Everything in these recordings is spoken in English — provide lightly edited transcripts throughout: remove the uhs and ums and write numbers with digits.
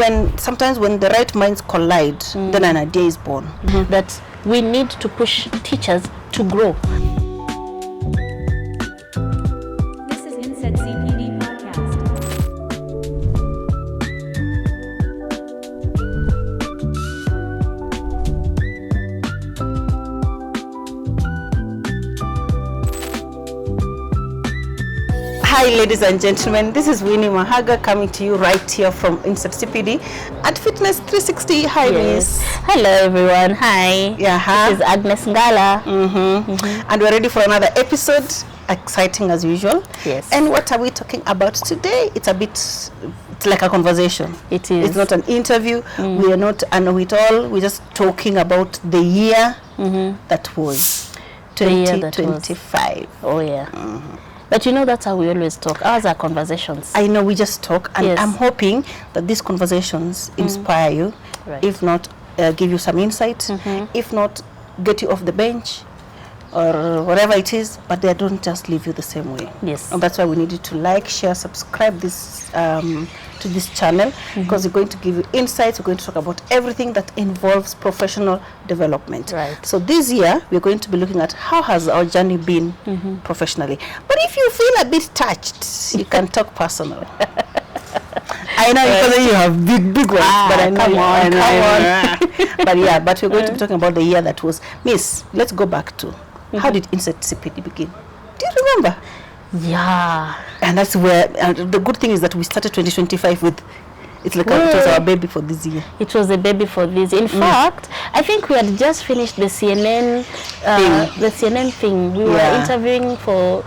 sometimes when the right minds collide, then an idea is born. That we need to push teachers to grow. This is Inset CPD Podcast. Hi ladies and gentlemen, this is Winnie Mahaga coming to you right here from Inset CPD at Fitness 360. Hi Miss. Hello everyone. Hi. Yeah, This is Agnes Ngala. And we're ready for another episode, exciting as usual. Yes. And what are we talking about today? It's like a conversation. It is. It's not an interview. We are not a know-it-all. We're just talking about the year that was 2025. Oh yeah. But you know, that's how we always talk. Ours are conversations. I know, we just talk, and Yes. I'm hoping that these conversations inspire you. Right. If not, give you some insight. If not, get you off the bench or whatever it is, but they don't just leave you the same way. Yes. And that's why we need you to like, share, subscribe this to this channel, because we're going to give you insights. We're going to talk about everything that involves professional development. Right. So this year, we're going to be looking at how has our journey been professionally. But if you feel a bit touched, you can talk personal. I know, because you have big ones, but I know. Come on. But yeah, but we're going to be talking about the year that was. Miss, let's go back to how did Inset CPD begin? Do you remember? Yeah. And that's where, and the good thing is that we started 2025 with, it's like it was our baby for this year. It was a baby for this. In fact, I think we had just finished the CNN thing. We were interviewing for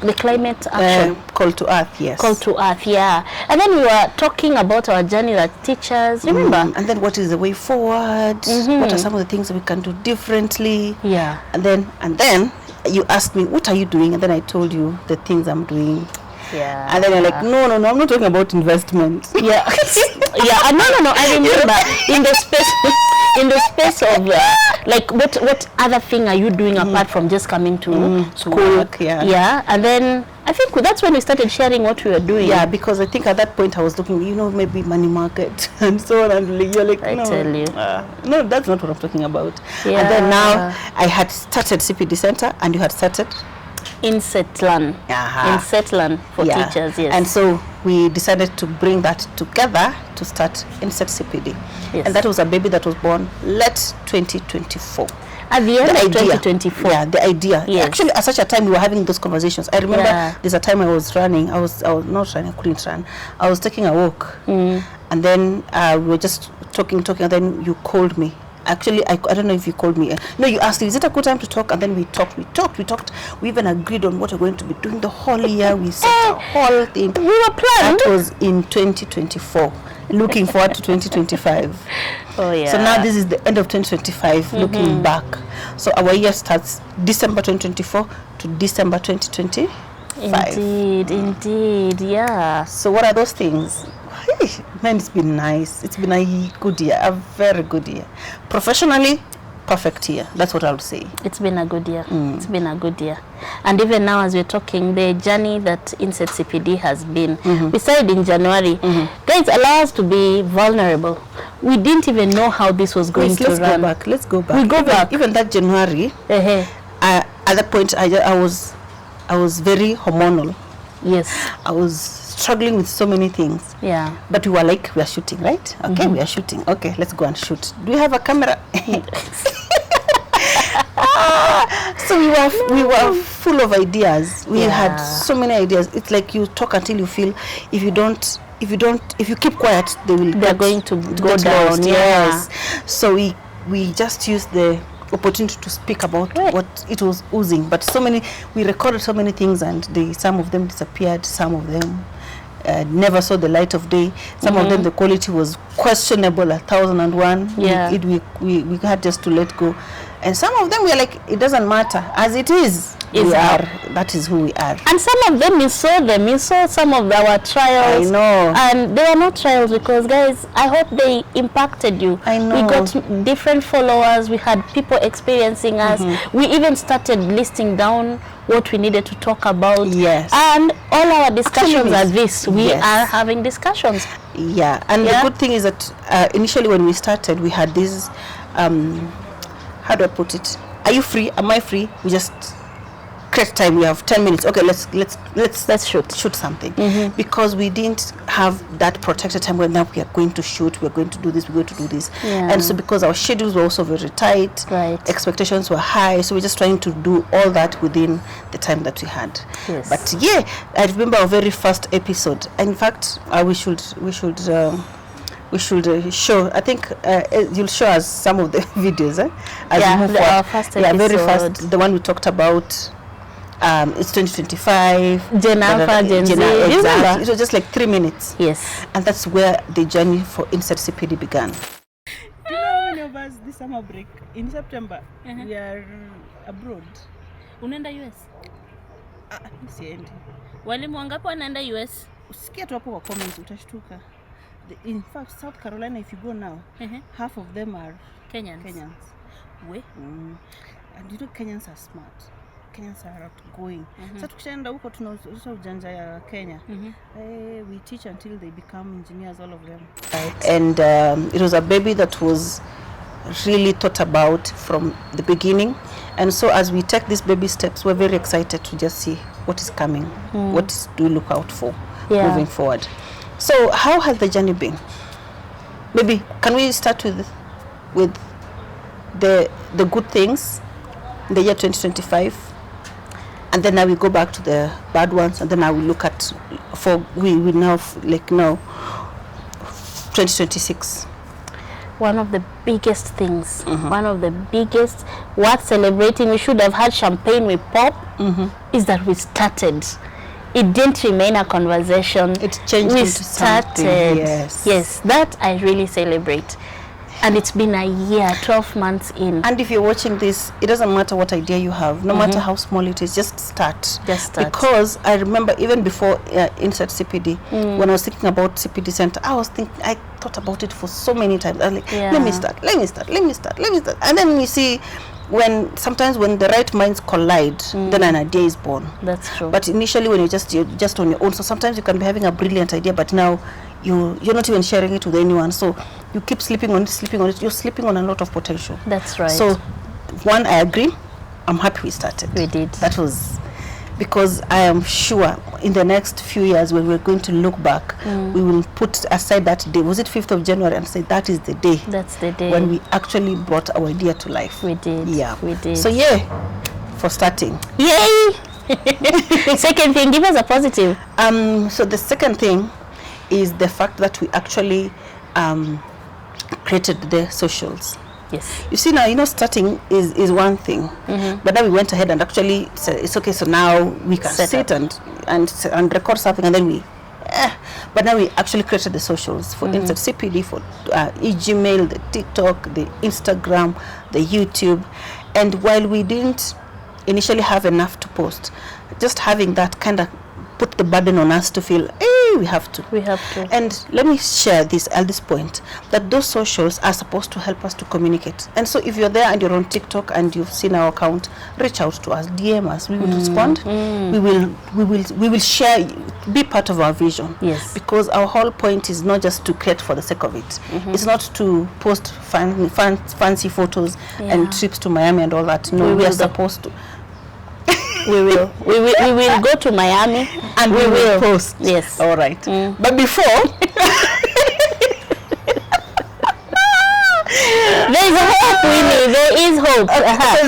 the climate action. Call to Earth, yes. Call to Earth, yeah. And then we were talking about our journey as teachers, remember? And then what is the way forward? What are some of the things that we can do differently? Yeah. And then you asked me, what are you doing? And then I told you the things I'm doing. Yeah. And then you're like, no, I'm not talking about investment. Yeah. Yeah. No. I remember in the space of like what other thing are you doing apart from just coming to school? Work, yeah. And then I think that's when we started sharing what we were doing. Yeah, because I think at that point I was looking, maybe money market and so on, and you're like, I tell you. No, that's not what I'm talking about. Yeah. And then now I had started CPD Center, and you had started Insetlan. Insetlan for teachers, yes. And so we decided to bring that together to start Inset CPD. Yes. And that was a baby that was born late 2024. At the end The of idea. 2024. Yeah, the idea. Yes. Actually, at such a time we were having those conversations. I remember there's a time I was running. I was not running. I couldn't run. I was taking a walk, and then we were just talking, and then you called me. Actually, I don't know if you called me. No, you asked, is it a good time to talk? And then we talked. We even agreed on what we're going to be doing the whole year. We set a whole thing. We were planning. That was in 2024. Looking forward to 2025. Oh yeah. So now this is the end of 2025, looking back. So our year starts December 2024 to December 2025. Indeed, yeah. So what are those things? Hey, man, it's been nice. It's been a good year, a very good year. Professionally, perfect year. That's what I would say. It's been a good year. It's been a good year. And even now as we're talking, the journey that Inset CPD has been, we started in January. Guys, allow us to be vulnerable. We didn't even know how this was going to run. Let's go back. We go back. Even that January, at that point, I was very hormonal. Yes. I was struggling with so many things. Yeah. But we were like, we are shooting, right? Okay, we are shooting. Okay, let's go and shoot. Do we have a camera? So we were full of ideas. We had so many ideas. It's like you talk until you feel if you keep quiet, they're going to go down. Lost. Yes. So we just used the opportunity to speak about what it was oozing. But we recorded so many things, and some of them disappeared. Some of them never saw the light of day. Some of them, the quality was questionable, 1001. Yeah. We had just to let go. And some of them we are like, it doesn't matter. As it is, that is who we are. And some of them, you saw some of our trials. I know. And they were not trials because, guys, I hope they impacted you. I know. We got different followers. We had people experiencing us. We even started listing down what we needed to talk about. Yes. And all our discussions are this. We Yes. are having discussions. Yeah, and the good thing is that initially when we started, we had this, how do I put it? Are you free? Am I free? We just create time. We have 10 minutes. Okay, let's shoot something, because we didn't have that protected time where now we are going to shoot. We are going to do this. We're going to do this. Yeah. And so because our schedules were also very tight, expectations were high, so we're just trying to do all that within the time that we had. Yes. But yeah, I remember our very first episode. In fact, we should show. I think you'll show us some of the videos. As we move our forward. first Yeah, very episode. first. The one we talked about. It's 2025. Gen Alpha, Gen Z. Exactly. It was just like 3 minutes. Yes. And that's where the journey for Insert CPD began. Do you know how many of us this summer break in September we are abroad? Unaenda US? Siendi. Walimu wangapi wanaenda US? Usikia tu hapo kwa comments utashtuka. In fact, South Carolina, if you go now, half of them are Kenyans. We? And you know Kenyans are smart. Kenyans are outgoing. So tukishaenda huko tunaonyesha ujanja ya Kenya. We teach until they become engineers, all of them. Right. And it was a baby that was really thought about from the beginning. And so as we take these baby steps, we're very excited to just see what is coming, what do we look out for moving forward. So how has the journey been? Maybe can we start with the good things in the year 2025, and then now we go back to the bad ones, and then now we look at we now 2026. One of the biggest things, one of the biggest worth celebrating, we should have had champagne with pop, is that we started. It didn't remain a conversation. It changed we into started. Something. Yes, that I really celebrate. And it's been a year, 12 months in. And if you're watching this, it doesn't matter what idea you have, no matter how small it is, just start. Just start. Because I remember even before Insert CPD, when I was thinking about CPD Center, I thought about it for so many times. I was like, let me start. And then you see, sometimes when the right minds collide, then an idea is born. That's true. But initially when you're just on your own, so sometimes you can be having a brilliant idea, but now you're not even sharing it with anyone, so you keep sleeping on it, you're sleeping on a lot of potential. That's right. So one, I agree, I'm happy we started. We did. That was because I am sure in the next few years when we're going to look back, we will put aside that day, was it 5th of January, and say that is the day. That's the day when we actually brought our idea to life. We did. Yeah. We did. So for starting. Yay! Second thing, give us a positive. So the second thing is the fact that we actually created the socials. Yes. You see now, starting is one thing, but now we went ahead and actually said it's okay. So now we can sit and record something, and then but now we actually created the socials for Insert CPD, for Gmail, the TikTok, the Instagram, the YouTube, and while we didn't initially have enough to post, just having that kind of put the burden on us to feel, we have to. And let me share this at this point, that those socials are supposed to help us to communicate. And so if you're there and you're on TikTok and you've seen our account, reach out to us, DM us. We will respond. We will share, be part of our vision. Yes. Because our whole point is not just to create for the sake of it. It's not to post fancy photos and trips to Miami and all that. No, we are supposed to. We will go to Miami and we will post. Yes. All right. But before, there is hope, Winnie. There is hope.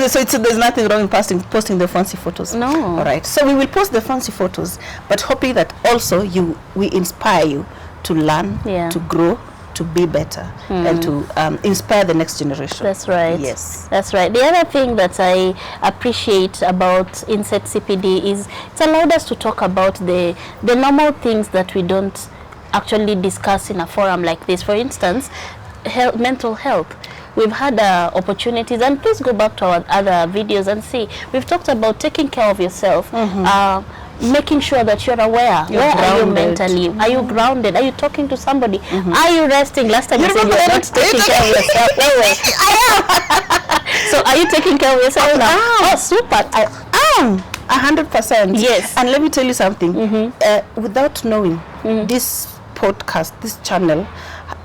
So there's nothing wrong in posting the fancy photos. No. All right. So we will post the fancy photos, but hoping that also we inspire you to learn, to grow, to be better, and to inspire the next generation. That's right. Yes. That's right. The other thing that I appreciate about Insert CPD is it's allowed us to talk about the normal things that we don't actually discuss in a forum like this. For instance, mental health. We've had opportunities, and please go back to our other videos and see. We've talked about taking care of yourself, making sure that you're aware. Where are you mentally? Are you grounded? Are you talking to somebody? Are you resting? Last time you said you're not taking care of yourself. So are you taking care of yourself now? Oh, super. I am 100%. Yes. And let me tell you something. Without knowing, this podcast, this channel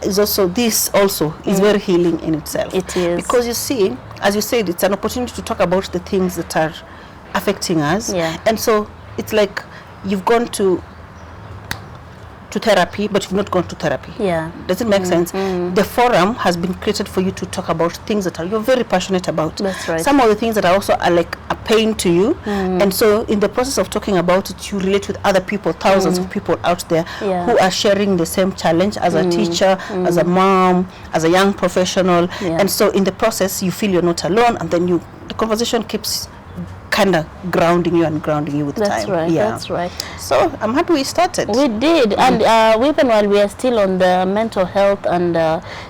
is also very healing in itself. It is. Because you see, as you said, it's an opportunity to talk about the things that are affecting us. Yeah. And so it's like you've gone to therapy, but you've not gone to therapy. Yeah. Does it make sense? The forum has been created for you to talk about things that you're very passionate about. That's right. Some of the things that are also like a pain to you, and so in the process of talking about it, you relate with other people, thousands of people out there who are sharing the same challenge as a teacher, as a mom, as a young professional, and so in the process you feel you're not alone, and then the conversation keeps kind of grounding you with That's time. right. Yeah. That's right. So I'm happy we started. We did, and even while we are still on the mental health and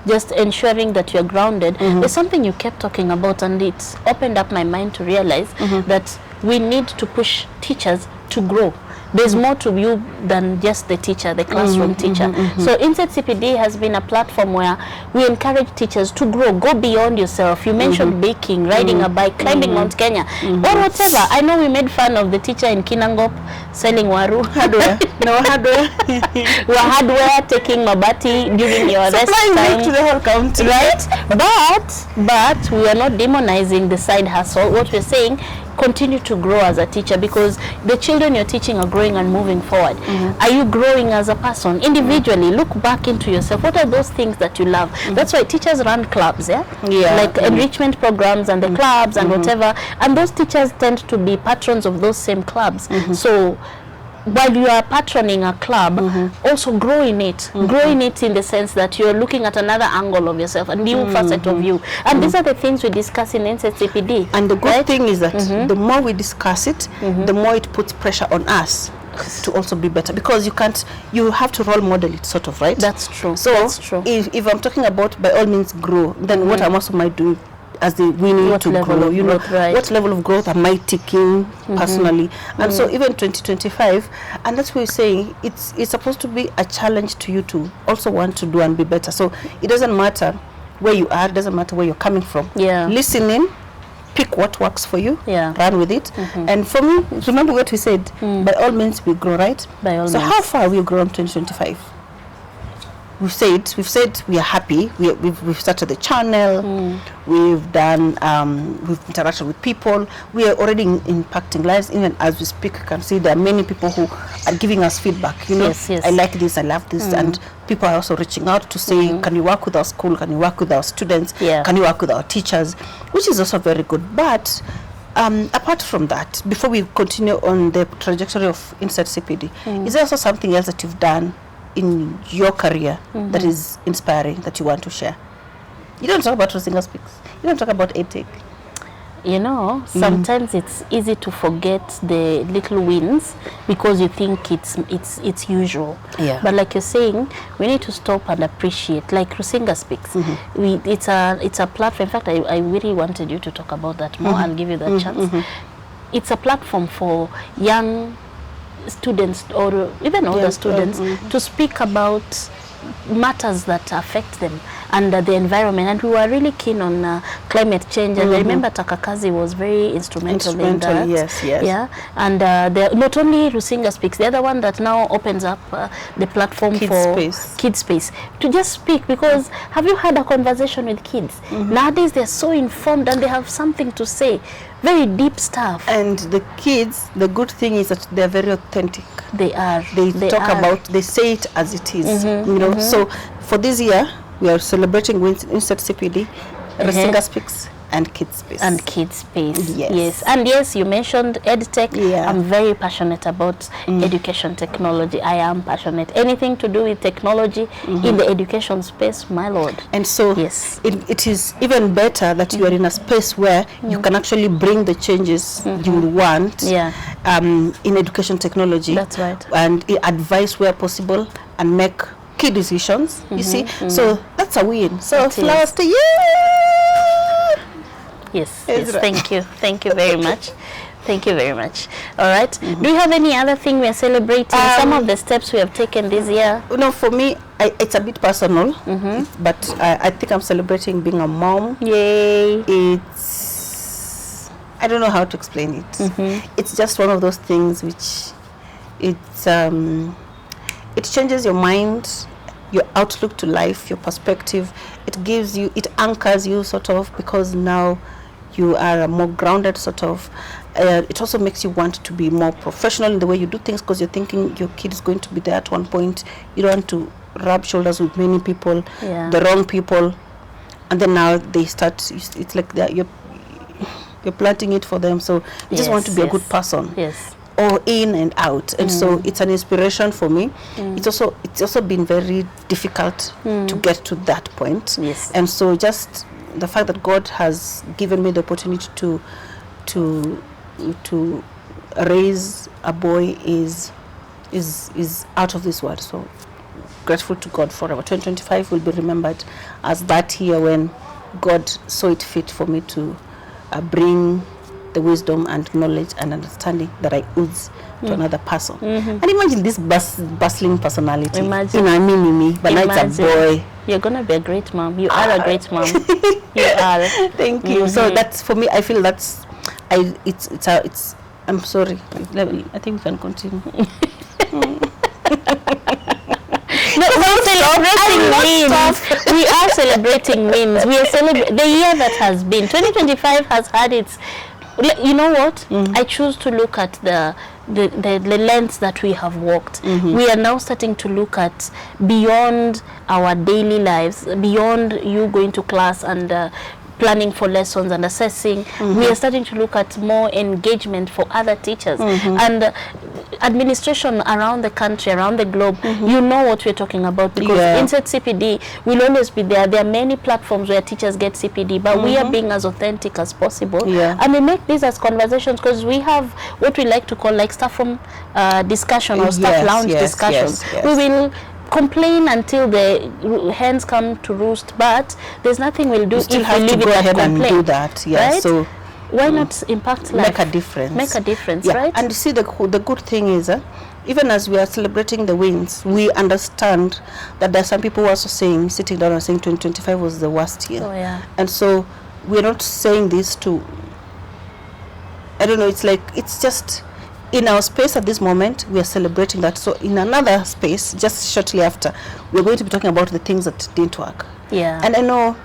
just ensuring that you're grounded, there's something you kept talking about, and it's opened up my mind to realize that we need to push teachers to grow. There's more to you than just the teacher, the classroom teacher. So Insight CPD has been a platform where we encourage teachers to grow, go beyond yourself. You mentioned baking, riding a bike, climbing Mount Kenya, or whatever. I know we made fun of the teacher in Kinangop selling waru. Hardware. No hardware. We're hardware, taking mabati during your rest Supplying time. milk to the whole county. Right? But we are not demonizing the side hustle. What we're saying, continue to grow as a teacher, because the children you're teaching are growing and moving forward. Are you growing as a person individually? Look back into yourself. What are those things that you love? That's why teachers run clubs, like enrichment programs and the clubs and whatever, and those teachers tend to be patrons of those same clubs. So while you are patroning a club, also grow in it. Grow in it in the sense that you're looking at another angle of yourself, a new facet of you. And these are the things we discuss in NCCPD. And the good thing is that the more we discuss it, the more it puts pressure on us to also be better, because you have to role model it, sort of, right? That's true. So that's true. If I'm talking about by all means grow, then what am also might do as we need to grow, you know, what level of growth am I taking personally? And so even 2025, and that's what we're saying, it's supposed to be a challenge to you to also want to do and be better. So it doesn't matter where you are, it doesn't matter where you're coming from. Listen in, pick what works for you, run with it. And for me, remember what we said, by all means we grow, right? By all means. So how far have we grown 2025? We've said we are happy. We've started the channel. We've done we've interacted with people. We are already impacting lives. Even as we speak, you can see there are many people who are giving us feedback. You know, I like this, I love this, and people are also reaching out to say, can you work with our school? Can you work with our students? Can you work with our teachers? Which is also very good. But apart from that, before we continue on the trajectory of Insight CPD, is there also something else that you've done in your career that is inspiring, that you want to share? You don't talk about Rusinga Speaks. You don't talk about EdTech. You know, sometimes it's easy to forget the little wins because you think it's usual. But like you're saying, we need to stop and appreciate. Like Rusinga Speaks, it's a platform. In fact, I really wanted you to talk about that more. I'll give you that chance. It's a platform for young students or even older students to speak about matters that affect them and the environment, and we were really keen on climate change, and I remember Takakazi was very instrumental in that. And not only Rusinga Speaks, the other one that now opens up the platform for Kids Space to just speak, because have you had a conversation with kids? Nowadays they're so informed and they have something to say, very deep stuff. And the kids, the good thing is that they're very authentic. They talk about, they say it as it is, you know. So for this year, we are celebrating Insight CPD, Rusinga Speaks, and Kids Space. And Kids Space, yes. And yes, you mentioned EdTech. I'm very passionate about education technology. I am passionate. Anything to do with technology in the education space, my lord. And so it is even better that you are in a space where you can actually bring the changes you want in education technology. That's right. And advise where possible and make key decisions, you see. So that's a win. So flowers to you. Yes, thank you very much. Thank you very much. All right. Do you have any other thing we are celebrating? Some of the steps we have taken this year? No, for me, it's a bit personal, but I think I'm celebrating being a mom. Yay. I don't know how to explain it. It's just one of those things which it changes your mind, your outlook to life, your perspective. It anchors you sort of, because now you are a more grounded sort of. It also makes you want to be more professional in the way you do things, because you're thinking your kid is going to be there at one point. You don't want to rub shoulders with many people, the wrong people, and then now they start. It's like you're planting it for them. So you just want to be a good person. Yes. Or in and out, and so it's an inspiration for me. It's also been very difficult to get to that point. Yes. And so just the fact that God has given me the opportunity to raise a boy is out of this world. So grateful to God forever. 2025 will be remembered as that year when God saw it fit for me to bring the wisdom and knowledge and understanding that I ooze to another person. And imagine this bustling personality. Imagine. In a mini-me, but now it's a boy. You're going to be a great mom. You are a great mom. You are. Thank you. So that's, for me, I feel that's, I'm sorry. I think we can continue. No, we're celebrating wins. We are celebrating wins. We are celebrating the year that has been. 2025 has had its. You know what? I choose to look at the lens that we have walked. We are now starting to look at beyond our daily lives, beyond you going to class and planning for lessons and assessing. We are starting to look at more engagement for other teachers and administration around the country, around the globe. You know what we're talking about, because Inset CPD will always be there. There are many platforms where teachers get CPD, but we are being as authentic as possible. And we make these as conversations, because we have what we like to call like staff room discussion or staff lounge discussions. We will complain until the hens come to roost, but there's nothing we'll do if we leave it at complaint. And do that, right? So why not impact life? Make a difference. Make a difference, right? And you see, the good thing is, even as we are celebrating the wins, we understand that there are some people who are also saying, sitting down and saying 2025 was the worst year. And so we're not saying this to, I don't know, it's like, it's just in our space at this moment, we are celebrating that. So in another space, just shortly after, we're going to be talking about the things that didn't work. And I know,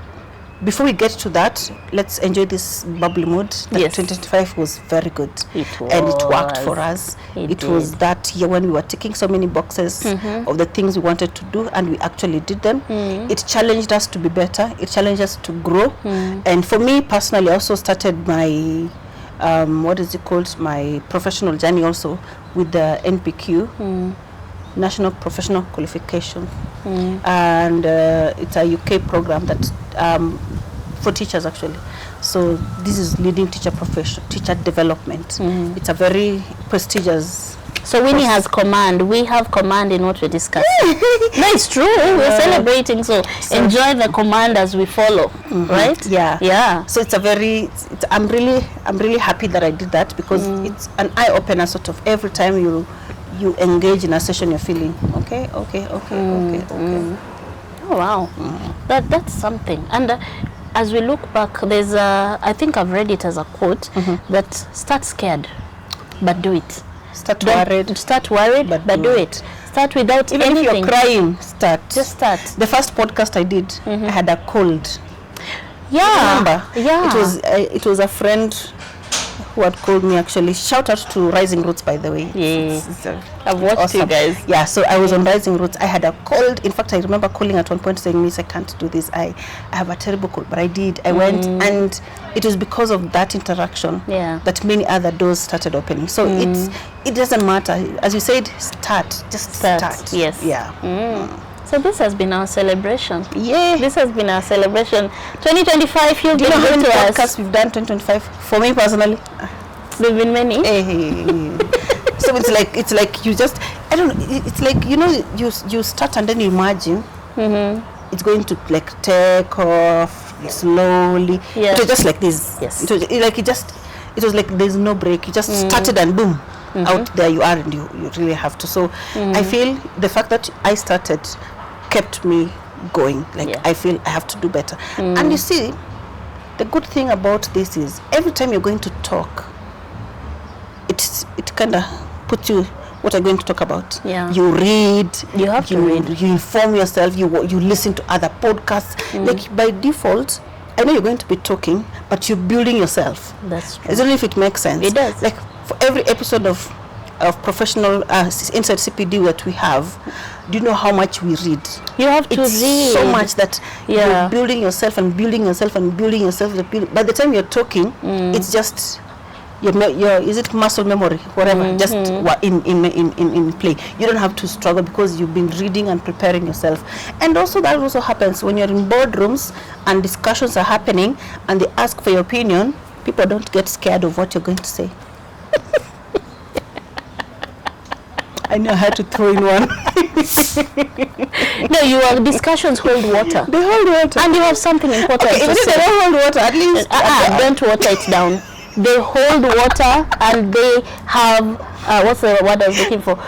before we get to that, let's enjoy this bubbly mood. That 2025 was very good. And it worked for us. It was that year when we were ticking so many boxes of the things we wanted to do, and we actually did them. It challenged us to be better. It challenged us to grow. And for me personally, I also started my what is it called, my professional journey also with the NPQ, National Professional Qualification, and it's a UK program that for teachers actually. So this is leading teacher development. It's a very prestigious. So Winnie has command. We have command in what we're discussing. No, it's true. We're celebrating. So enjoy the command as we follow, right? So it's a very. I'm really happy that I did that, because it's an eye opener. Sort of every time you engage in a session, you're feeling okay. Oh wow, that's something. And as we look back, there's I think I've read it as a quote that start scared, but do it. Start worried, but do it. Start without even anything. If you're crying, start. Just start. The first podcast I did, I had a cold. Remember? It was a friend who had called me actually. Shout out to Rising Roots, by the way. I've watched you guys. So I was on Rising Roots. I had a cold. In fact, I remember calling at one point saying, Miss, I can't do this. I have a terrible cold. But I did. I went, and it was because of that interaction that many other doors started opening. So it doesn't matter. As you said, start. Just start. Yes. So this has been our celebration. This has been our celebration. 2025, you'll get good to us. Podcasts we've done 2025. For me personally, there've been many. So it's like you just, I don't know, it's like, you know, you start and then you imagine it's going to like take off slowly. It was just like this. It was like there's no break. You just started and boom, out there you are, and you really have to. So I feel the fact that I started kept me going. I feel I have to do better. And you see, the good thing about this is every time you're going to talk, it kind of puts you what are you going to talk about? Yeah. You read. You have to read. You inform yourself. You listen to other podcasts. Like by default, I know you're going to be talking, but you're building yourself. That's true. I don't know if it makes sense. It does. Like for every episode of professional inside CPD that we have, do you know how much we read? You have to It's read so much that you're building yourself and building yourself and building yourself. By the time you're talking, it's just your is it muscle memory, whatever, just in play. You don't have to struggle because you've been reading and preparing yourself. And also that also happens when you're in boardrooms and discussions are happening and they ask for your opinion. People don't get scared of what you're going to say. I know I had to throw in one. No, your discussions hold water. They hold water. And you have something important Okay, to even if say. they don't hold water, at least Don't water it down. They hold water and they have, what's the word I was looking for?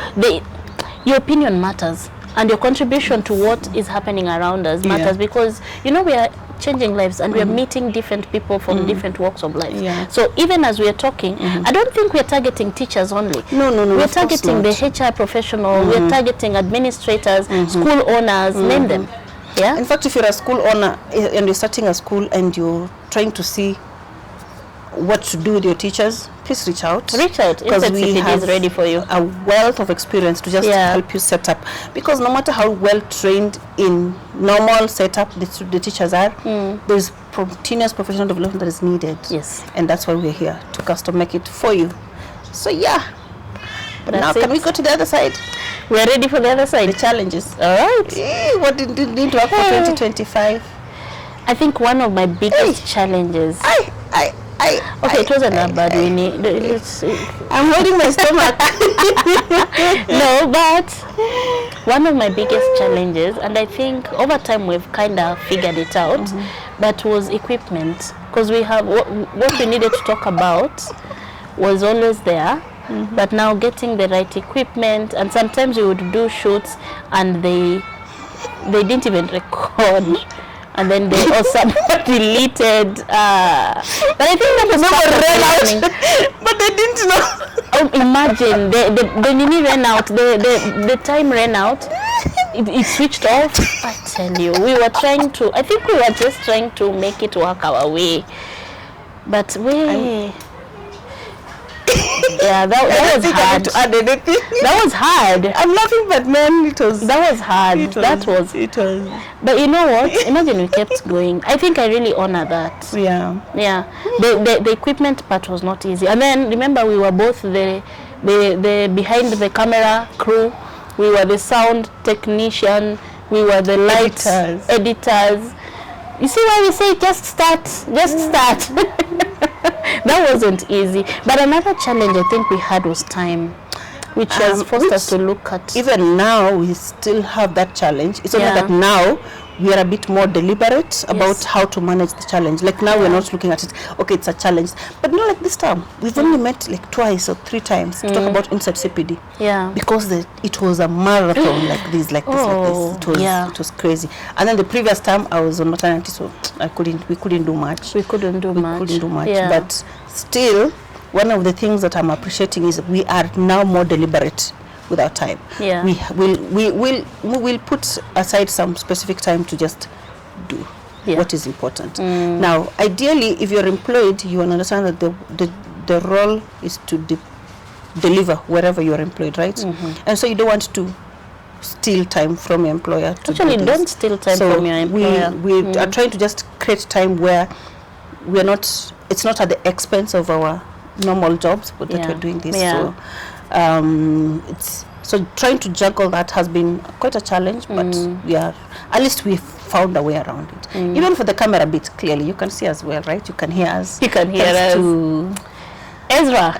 Your opinion matters. And your contribution to what is happening around us matters because, you know, we are changing lives and we are meeting different people from different walks of life. Yeah. So even as we are talking, I don't think we are targeting teachers only. No. We are targeting the HR professional, we are targeting administrators, school owners, name them. Yeah. In fact, if you're a school owner and you're starting a school and you're trying to see what to do with your teachers, please reach out. Because we have is ready for you. a wealth of experience to just help you set up. Because no matter how well trained in normal setup the teachers are, there's continuous professional development that is needed. Yes. And that's why we're here, to custom make it for you. So yeah. But That's now can it. we go to the other side? We're ready for the other side. The challenges. All right. What did need to work for 2025? I think one of my biggest challenges. Okay, it wasn't that bad, Winnie. I'm holding my stomach. No, but one of my biggest challenges, and I think over time we've kind of figured it out, but was equipment. Because we have what we needed to talk about was always there, but now getting the right equipment, and sometimes we would do shoots and they didn't even record. And then they also deleted. But I think that was ran out. But they didn't know. Oh, imagine the Nini ran out. The time ran out. It switched off. I tell you, we were trying to. I think we were just trying to make it work our way. But yeah, that was hard. That was hard. I'm laughing, but man, that was hard. It was. But you know what? Imagine we kept going. I think I really honor that. Yeah. The equipment part was not easy. And then remember, we were both the behind the camera crew. We were the sound technician. We were the light editors. You see why we say just start. That wasn't easy. But another challenge I think we had was time, which has forced us to look at. Even now, we still have that challenge. It's only that now we are a bit more deliberate about how to manage the challenge. Like now we're not looking at it, okay, it's a challenge. But like this time, we've only met like 2 or 3 times to talk about Inside CPD. Yeah. Because it was a marathon like this. It was crazy. And then the previous time I was on maternity, so we couldn't do much. We couldn't do much. Yeah. But still, one of the things that I'm appreciating is we are now more deliberate with our time. Yeah. We will put aside some specific time to just do what is important. Now, ideally, if you're employed, you understand that the role is to deliver wherever you're employed, right? And so you don't want to steal time from your employer. Don't steal time from your employer. We are trying to just create time where we're not. It's not at the expense of our normal jobs, but that we're doing this. Yeah. So trying to juggle that has been quite a challenge, but at least we found a way around it. Even for the camera bit, clearly you can see us well, right? You can hear us. You can hear us. To Ezra,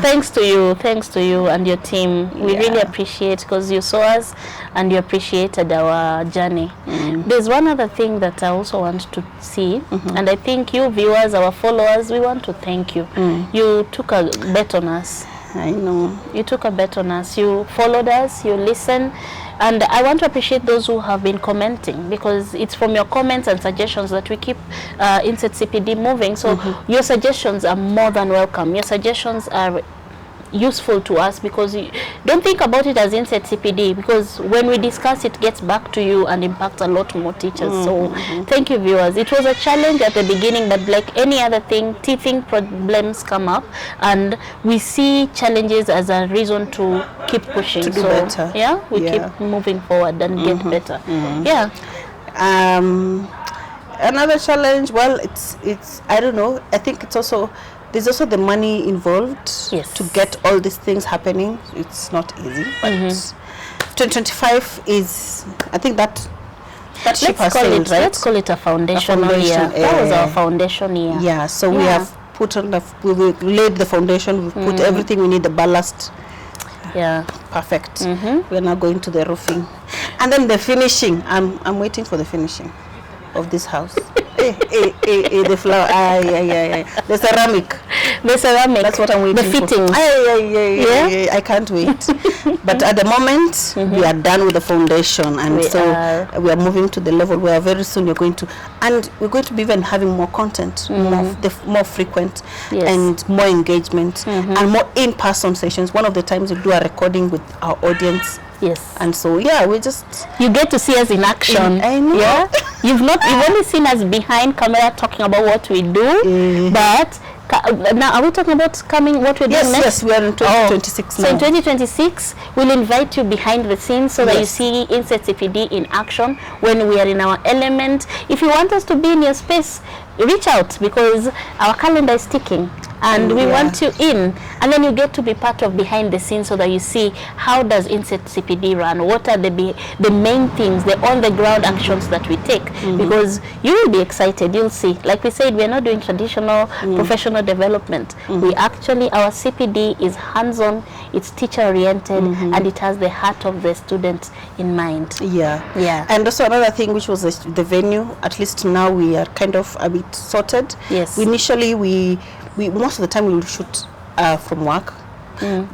thanks to you and your team. We really appreciate, because you saw us and you appreciated our journey. There's one other thing that I also want to see, and I think you viewers, our followers, we want to thank you. You took a bet on us. I know. You took a bet on us. You followed us, you listened. And I want to appreciate those who have been commenting, because it's from your comments and suggestions that we keep Insert CPD moving. So your suggestions are more than welcome. Your suggestions are useful to us, because you don't think about it as Inset CPD, because when we discuss it gets back to you and impacts a lot more teachers. So thank you, viewers. It was a challenge at the beginning, but like any other thing, teething problems come up, and we see challenges as a reason to keep pushing, to do better. Yeah, we keep moving forward and get better. Yeah. Another challenge, well, it's I don't know, I think it's also, there's also the money involved to get all these things happening. It's not easy, but 2025 is, I think that ship has sailed, right? Let's call it a foundational year. That was our foundation year. Yeah, so we have put on we laid the foundation, we've put everything we need, the ballast. Yeah, perfect. We're now going to the roofing, and then the finishing. I'm waiting for the finishing of this house. The flower, the ceramic. The ceramic. That's what I'm waiting for. The fittings. I can't wait. But at the moment, we are done with the foundation, and we are moving to the level where very soon we're going to be even having more content, more frequent, and more engagement, and more in-person sessions. One of the times we do a recording with our audience. Yes. And so we just, you get to see us in action. I know. Yeah. You've only seen us behind camera talking about what we do, but now are we talking about what we're doing next? Yes, we are in 2026 now. So in 2026, we'll invite you behind the scenes so that you see Inset CPD in action when we are in our element. If you want us to be in your space, reach out, because our calendar is ticking. And we want you in, and then you get to be part of behind the scenes so that you see how does Inset CPD run, what are the main things, the on the ground actions that we take, because you will be excited. You'll see, like we said, we're not doing traditional professional development. We actually, our CPD is hands-on, it's teacher oriented, and it has the heart of the student in mind. Yeah. And also another thing, which was the venue. At least now we are kind of a bit sorted. Yes. Initially we most of the time we will shoot from work,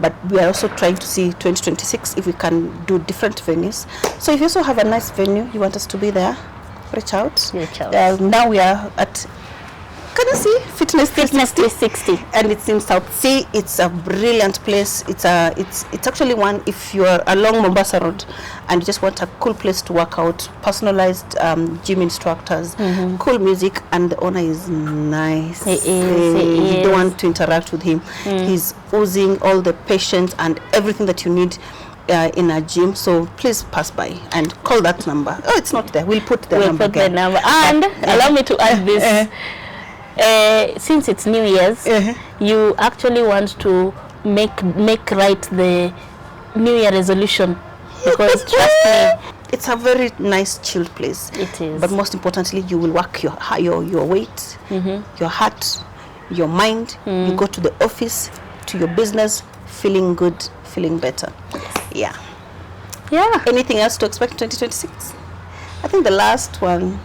but we are also trying to see 2026 if we can do different venues. So if you also have a nice venue, you want us to be there, reach out. Now we are at, can you see, Fitness 360, and it's in South Sea. It's a brilliant place. It's actually one, if you are along Mombasa Road and you just want a cool place to work out, personalized gym instructors, cool music, and the owner is nice. He is. You don't want to interact with him. He's oozing all the patience and everything that you need in a gym. So please pass by and call that number. Oh, it's not there. We'll put the number again. And allow me to add this. Since it's New Year's, you actually want to make right the New Year resolution, because trust me, it's a very nice chilled place. It is. But most importantly, you will work your weight, your heart, your mind. You go to the office, to your business, feeling good, feeling better. Yeah. Anything else to expect in 2026? I think the last one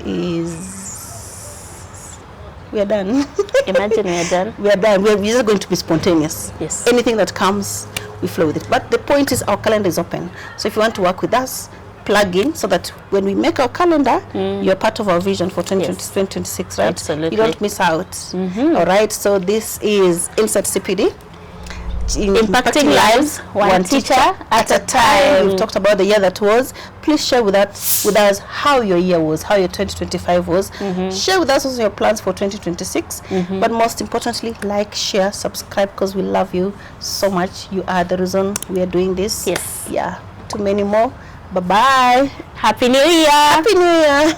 is, we are done. Imagine we are done. We are done. We're just going to be spontaneous. Yes. Anything that comes, we flow with it. But the point is, our calendar is open. So if you want to work with us, plug in, so that when we make our calendar, you're part of our vision for 2026, right? Absolutely. You don't miss out. All right. So this is Inset CPD. Impacting lives, one teacher at a time. We've talked about the year that was. Please share with us how your year was, how your 2025 was. Share with us also your plans for 2026. But most importantly, like, share, subscribe, because we love you so much. You are the reason we are doing this. Yes. Yeah. To many more. Bye-bye. Happy New Year. Happy New Year.